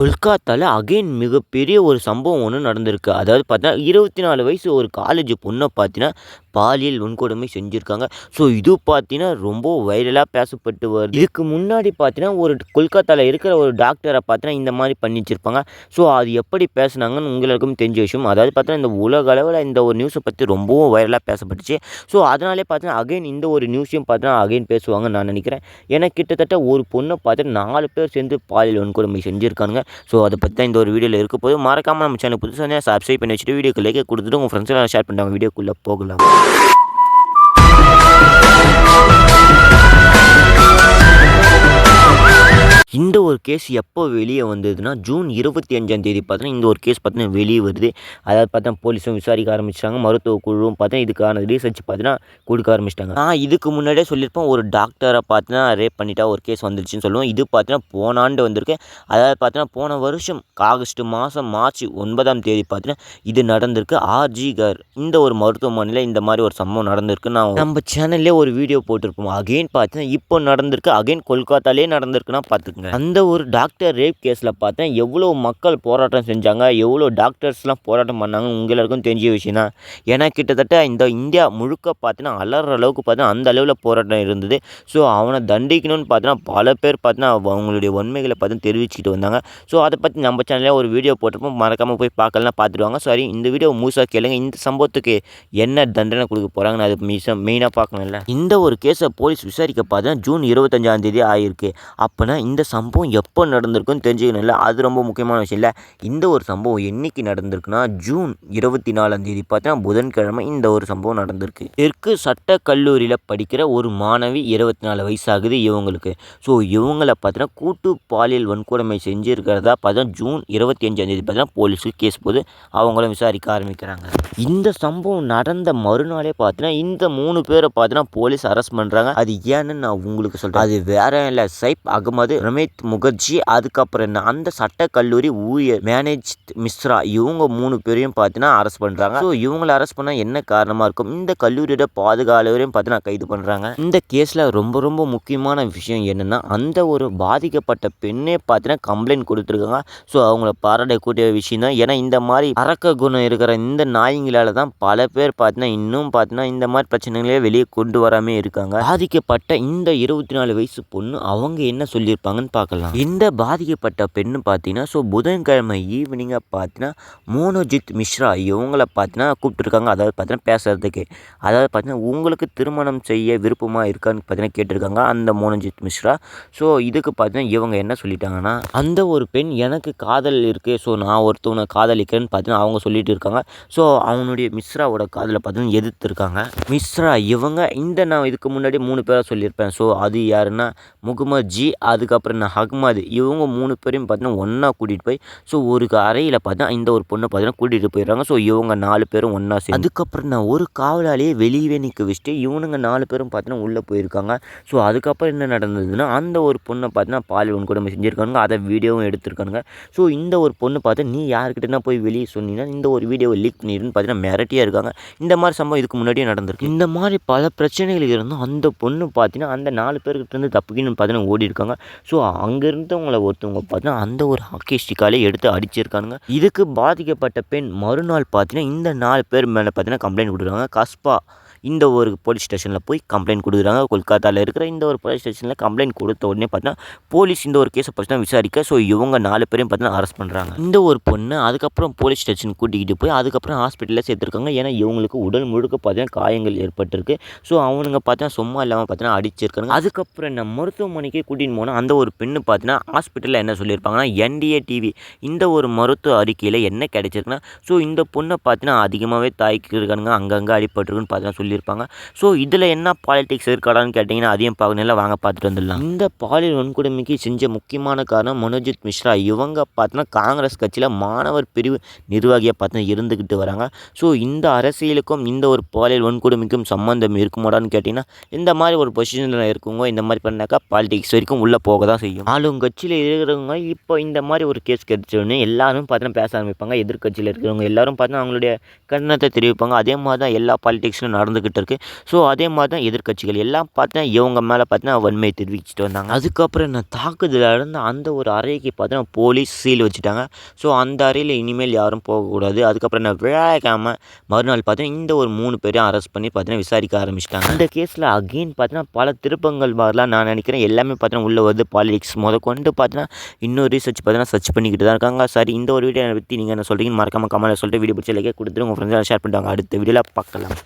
கொல்கத்தால again மிகப்பெரிய ஒரு சம்பவம் ஒண்ணு நடந்திருக்கு. அதாவது பார்த்தீங்கன்னா, 24 வயசு ஒரு காலேஜ் பொண்ண பார்த்தீங்கன்னா, பாலியல் வன்கொடுமை செஞ்சிருக்காங்க. ஸோ இது பார்த்தீங்கன்னா, ரொம்ப வைரலா பேசப்பட்டு வருது. இதுக்கு முன்னாடி பார்த்தீங்கன்னா, ஒரு கொல்கத்தால இருக்கிற ஒரு டாக்டர பார்த்தீங்கன்னா, இந்த மாரி பண்ணி வச்சிருப்பாங்க. ஸோ அது எப்படி பேசுனாங்கன்னு உங்களுக்கும் தெரிஞ்ச விஷயம். அதாவது பார்த்தீங்கன்னா, இந்த உலக அளவுல இந்த ஒரு நியூஸ பத்தி ரொம்பவும் வைரலா பேசப்பட்டுச்சு. ஸோ அதனாலேயே பார்த்தீங்கன்னா, அகைன் இந்த ஒரு நியூஸையும் பார்த்தீங்கன்னா, அகைன் பேசுவாங்கன்னு நான் நினைக்கிறேன். ஏன்னா கிட்டத்தட்ட ஒரு பொண்ண பார்த்தீங்கன்னா 4 பேர் சேர்ந்து பாலியல் வன்கொடுமை செஞ்சிருக்கானுங்க. ஸோ அதை பற்றி தான் இந்த ஒரு வீடியோவில் இருக்க போது. மறக்காமல் நம்ம சேனல் புதுசாக சப்ஸ்கிரைப் பண்ணி வச்சுட்டு வீடியோக்கு லைக் கொடுத்துட்டு உங்கள் ஃப்ரெண்ட்ஸ் எல்லாம் ஷேர் பண்ணிட்டாங்க. வீடியோக்குள்ளே போகலாம். இந்த ஒரு கேஸ் எப்போ வெளியே வந்ததுன்னா, ஜூன் 25ஆம் தேதி பார்த்தீங்கன்னா, இந்த ஒரு கேஸ் பார்த்தீங்கன்னா வெளியே வருது. அதாவது பார்த்தீங்கன்னா, போலீஸும் விசாரிக்க ஆரம்பிச்சிட்டாங்க. மருத்துவ குழுவும் பார்த்தீங்கன்னா, இதுக்கான ரீசர்ச் பார்த்தீங்கன்னா கொடுக்க ஆரம்பிச்சிட்டாங்க. நான் இதுக்கு முன்னாடியே சொல்லியிருப்பேன், ஒரு டாக்டரை பார்த்தீங்கன்னா ரேப் பண்ணிட்டா ஒரு கேஸ் வந்துருச்சுன்னு சொல்லுவோம். இது பார்த்தீங்கன்னா போன ஆண்டு வந்திருக்கு. அதாவது பார்த்தீங்கன்னா போன வருஷம் ஆகஸ்ட் மாதம் மார்ச் 9ஆம் தேதி பார்த்தீங்கன்னா இது நடந்திருக்கு. ஆர்ஜிகர் இந்த ஒரு மருத்துவமனையில் இந்த மாதிரி ஒரு சம்பவம் நடந்திருக்கு. நான் நம்ம சேனல்லே ஒரு வீடியோ போட்டிருப்போம். அகைன் பார்த்தீங்கன்னா இப்போ நடந்திருக்கு. அகைன் கொல்கத்தாலே நடந்திருக்குன்னா பார்த்துக்கோங்க. அந்த ஒரு டாக்டர் ரேப் கேஸில் பார்த்தேன் எவ்வளோ மக்கள் போராட்டம் செஞ்சாங்க, எவ்வளோ டாக்டர்ஸ்லாம் போராட்டம் பண்ணாங்க உங்களுக்கும் தெரிஞ்ச விஷயம் தான். ஏன்னா கிட்டத்தட்ட இந்த இந்தியா முழுக்க பார்த்தீங்கன்னா அலற அளவுக்கு பார்த்தீங்கன்னா அந்த அளவில் போராட்டம் இருந்தது. ஸோ அவனை தண்டிக்கணும்னு பார்த்தீங்கன்னா பல பேர் பார்த்தீங்கன்னா அவங்களுடைய உண்மைகளை பார்த்தீங்கன்னா தெரிவிச்சுட்டு வந்தாங்க. ஸோ அதை பற்றி நம்ம சேனலில் ஒரு வீடியோ போட்டிருப்போம். மறக்காமல் போய் பார்க்கலாம், பார்த்துடுவாங்க. சரி, இந்த வீடியோ முழுசாக கேளுங்க. இந்த சம்பவத்துக்கு என்ன தண்டனை கொடுக்க போகிறாங்கன்னு அது மெயினாக பார்க்கணும்ல. இந்த ஒரு கேஸை போலீஸ் விசாரிக்க பார்த்தீங்கன்னா ஜூன் 25ஆம் தேதி ஆகிருக்கு. அப்போனா இந்த சம்பவம் எப்போ நடந்திருக்குன்னு தெரிஞ்சுக்கணும்ல. அது ரொம்ப முக்கியமான விஷயம் இல்லை. இந்த ஒரு சம்பவம் என்னைக்கு நடந்திருக்குன்னா, ஜூன் 24ஆம் தேதி பார்த்தீங்கன்னா புதன்கிழமை இந்த ஒரு சம்பவம் நடந்திருக்கு. தெற்கு சட்ட கல்லூரியில் படிக்கிற ஒரு மாணவி 24 வயசாகுது இவங்களுக்கு. ஸோ இவங்களை பார்த்தீங்கன்னா கூட்டு பாலியல் வன்கொடுமை செஞ்சுருக்கிறதா பார்த்தீங்கன்னா ஜூன் 25ஆம் தேதி பார்த்தீங்கன்னா போலீஸுக்கு கேஸ் போது அவங்களும் விசாரிக்க ஆரம்பிக்கிறாங்க. இந்த சம்பவம் நடந்த மறுநாளே பார்த்தீங்கன்னா இந்த 3 பேரை பார்த்தீங்கன்னா போலீஸ் அரெஸ்ட் பண்ணுறாங்க. அது ஏன்னு நான் உங்களுக்கு சொல்கிறேன். அது வேற இல்லை, சைப் அகமது, ரமேத் முகர்ஜி, அதுக்கப்புறம் என்ன அந்த சட்டக்கல்லூரி ஊழியர் மேனேஜ் மிஸ்ரா, இவங்க 3 பேரையும் பார்த்தீங்கன்னா அரெஸ்ட் பண்ணுறாங்க. ஸோ இவங்களை அரெஸ்ட் பண்ணால் என்ன காரணமாக இருக்கும்? இந்த கல்லூரியோட பாதுகாவலரையும் பார்த்தீங்கன்னா கைது பண்ணுறாங்க. இந்த கேஸில் ரொம்ப ரொம்ப முக்கியமான விஷயம் என்னென்னா, அந்த ஒரு பாதிக்கப்பட்ட பெண்ணே பார்த்தீங்கன்னா கம்ப்ளைண்ட் கொடுத்துருக்காங்க. ஸோ அவங்கள பாராட்டக்கூடிய விஷயம் தான். ஏன்னா இந்த மாதிரி அரக்க குணம் இருக்கிற இந்த நாய்ங்களால் தான் பல பேர் பார்த்தீங்கன்னா இன்னும் பார்த்தீங்கன்னா இந்த மாதிரி பிரச்சனைகளே வெளியே கொண்டு வராமே இருக்காங்க. பாதிக்கப்பட்ட இந்த 24 வயசு பொண்ணு அவங்க என்ன சொல்லியிருப்பாங்கன்னு பார்க்கலாம். இந்த பாதிக்கப்பட்ட பெண்ணு பார்த்தீங்கன்னா ஸோ புதன்கிழமை ஈவினிங்காக பார்த்தீங்கன்னா மோனோஜித் மிஸ்ரா இவங்கள பார்த்தீங்கன்னா கூப்பிட்டுருக்காங்க. அதாவது பார்த்தீங்கன்னா பேசுகிறதுக்கு. அதாவது பார்த்தீங்கன்னா உங்களுக்கு திருமணம் செய்ய விருப்பமாக இருக்கான்னு பார்த்தீங்கன்னா கேட்டிருக்காங்க அந்த மோனோஜித் மிஸ்ரா. ஸோ இதுக்கு பார்த்தீங்கன்னா இவங்க என்ன சொல்லிட்டாங்கன்னா, அந்த ஒரு பெண் எனக்கு காதல் இருக்குது, ஸோ நான் ஒருத்தவனை காதலிக்கிறேன்னு பார்த்தீங்கன்னா அவங்க சொல்லிட்டு இருக்காங்க. ஸோ அவனுடைய மிஸ்ராவோட காதலை பார்த்தீங்கன்னா எதிர்த்துருக்காங்க. மிஸ்ரா இவங்க நான் இதுக்கு முன்னாடி 3 பேரை சொல்லியிருப்பேன். ஸோ அது யாருன்னா முகமது ஜி, அதுக்கப்புறம் நான் அகமது, இவங்க 3 பேரையும் பார்த்தீங்கன்னா ஒன்றா கூட்டிகிட்டு போய் ஸோ ஒரு அறையில் பார்த்தீங்கன்னா இந்த ஒரு பொண்ணை பார்த்தீங்கன்னா கூட்டிகிட்டு போயிடுறாங்க. ஸோ இவங்க 4 பேரும் ஒன்றா சேர்ந்து அதுக்கப்புறம் நான் ஒரு காவலாளியே வெளியவே நிற்க வச்சுட்டு இவனுங்க 4 பேரும் பார்த்தீங்கன்னா உள்ளே போயிருக்காங்க. ஸோ அதுக்கப்புறம் என்ன நடந்ததுன்னா அந்த ஒரு பொண்ணை பார்த்தீங்கன்னா பாலியல் வன்கொடுமை செஞ்சுருக்காங்க. அதை வீடியோவும் எடுத்திருக்கானுங்க. ஸோ இந்த ஒரு பொண்ணு பார்த்து நீ யாருக்கிட்டனா போய் வெளியே சொன்னீங்கன்னா இந்த ஒரு வீடியோவை லீக் பண்ணிடுன்னு பார்த்தீங்கன்னா மிரட்டியாக இருக்காங்க. இந்த மாதிரி சம்பவம் இதுக்கு முன்னாடியே நடந்திருக்கு. இந்த மாதிரி பல பிரச்சனைகள் இருந்தும் அந்த பொண்ணு பார்த்தீங்கன்னா அந்த 4 பேர்கிட்ட இருந்து தப்பிக்கணும்னு பார்த்தீங்கன்னா ஓடி இருக்காங்க. ஸோ அங்கேருந்தவங்களை ஒருத்தவங்க பார்த்தீங்கன்னா அந்த ஒரு ஹாக்கி ஸ்டிக்காலே எடுத்து அடிச்சிருக்கானுங்க. இதுக்கு பாதிக்கப்பட்ட பெண் மறுநாள் பார்த்தீங்கன்னா இந்த 4 பேர் மேலே பார்த்தீங்கன்னா கம்ப்ளைண்ட் கொடுக்குறாங்க. கஸ்பா இந்த ஒரு போலீஸ் ஸ்டேஷனில் போய் கம்ப்ளைண்ட் கொடுக்குறாங்க. கொல்கத்தாவில் இருக்கிற இந்த ஒரு போலீஸ் ஸ்டேஷனில் கம்ப்ளைண்ட் கொடுத்த உடனே பார்த்தீங்கன்னா போலீஸ் இந்த ஒரு கேஸை பார்த்தீங்கன்னா விசாரிக்க ஸோ இவங்க 4 பேரையும் பார்த்தீங்கன்னா அரெஸ்ட் பண்ணுறாங்க. இந்த ஒரு பொண்ணு அதுக்கப்புறம் போலீஸ் ஸ்டேஷன் கூட்டிகிட்டு போய் அதுக்கப்புறம் ஹாஸ்பிட்டலில் சேர்த்துருக்காங்க. ஏன்னா இவங்களுக்கு உடல் முழுக்க பார்த்தீங்கன்னா காயங்கள் ஏற்பட்டிருக்கு. ஸோ அவனுங்க பார்த்தீங்கன்னா சும்மா இல்லாமல் பார்த்தீங்கன்னா அடிச்சிருக்காங்க. அதுக்கப்புறம் என்ன மருத்துவமனைக்கு கூட்டிகிட்டு போனால் அந்த ஒரு பெண்ணு பார்த்தீங்கன்னா ஹாஸ்பிட்டலில் என்ன சொல்லியிருப்பாங்கன்னா என்டிஏ டிவி இந்த ஒரு மருத்துவ அறிக்கையில் என்ன கிடைச்சிருக்குன்னா ஸோ இந்த பொண்ணை பார்த்தீங்கன்னா அதிகமாகவே தாய்க்கு இருக்கானுங்க, அங்கங்கே அடிபட்டிருக்குன்னு பார்த்தீங்கன்னா சொல்லியிருப்பாங்க. ஸோ இதில் என்ன பாலிடிக்ஸ் இருக்காடான்னு கேட்டிங்கன்னா அதையும் பார்க்கணும், வாங்க பார்த்துட்டு வந்துடலாம். இந்த பாலியல் வன்கொடுமைக்கு செஞ்ச முக்கியமான காரணம் மனோஜித் மிஸ்ரா. இவங்க பார்த்தீங்கன்னா காங்கிரஸ் கட்சியில் மாணவர் பிரிவு நிர்வாகியாக பார்த்தீங்கன்னா இருந்துக்கிட்டு வராங்க. ஸோ இந்த அரசியலுக்கும் இந்த ஒரு பாலியல் வன்கொடுமைக்கும் சம்மந்தம் இருக்குமாடான்னு கேட்டிங்கன்னா இந்த மாதிரி ஒரு பொசிஷனில் இருக்குங்க இந்த மாதிரி பண்ணாக்கா பாலிடிக்ஸ் வரைக்கும் உள்ளே போக தான் செய்யும். ஆளுங்கட்சியில் இருக்கிறவங்க இப்போ இந்த மாதிரி ஒரு கேஸ் கிடைச்சோடனே எல்லாரும் பார்த்தீங்கன்னா பேச ஆரம்பிப்பாங்க. எதிர்கட்சியில் இருக்கிறவங்க எல்லாரும் பார்த்தீங்கன்னா அவங்களுடைய கண்டனத்தை தெரிவிப்பாங்க. அதே மாதிரி தான் எல்லா பாலிடிக்ஸ்லையும் நடந்து அவங்கக்கிட்ட இருக்குது. ஸோ அதே மாதிரி தான் எதிர்க்கட்சிகள் எல்லாம் பார்த்தீங்கன்னா இவங்க மேலே பார்த்தீங்கன்னா வன்மையை தெரிவிச்சுட்டு வந்தாங்க. அதுக்கப்புறம் என்ன தாக்குதல் நடந்த அந்த ஒரு அறைக்கு பார்த்தீங்கன்னா போலீஸ் சீல் வச்சுட்டாங்க. ஸோ அந்த அறையில் இனிமேல் யாரும் போகக்கூடாது. அதுக்கப்புறம் என்ன விழாக்காமல் மறுநாள் பார்த்தீங்கன்னா இந்த ஒரு 3 பேரையும் அரெஸ்ட் பண்ணி பார்த்தீங்கன்னா விசாரிக்க ஆரம்பிச்சிட்டாங்க. இந்த கேஸில் அகெயின் பார்த்தீங்கன்னா பல திருப்பங்கள் வரலாம் நான் நினைக்கிறேன். எல்லாமே பார்த்தீங்கன்னா உள்ளே வருது பாலிடிக்ஸ் முதற்கொண்டு பார்த்தீங்கன்னா இன்னொரு ரீசர்ச் பார்த்தீங்கன்னா சர்ச் பண்ணிக்கிட்டு தான் இருக்காங்க. சரி, இந்த ஒரு வீடியோ பற்றி நீங்கள் என்ன சொல்கிறீங்கன்னு மறக்காமல் கமெண்ட்டில் சொல்லிட்டு வீடியோ பிடிச்ச லைக்கே கொடுத்துட்டு உங்கள் ஃப்ரெண்ட்ஸாக ஷேர் பண்ணிட்டாங்க. அடுத்த வீடியோவில் பார்க்கலாம்.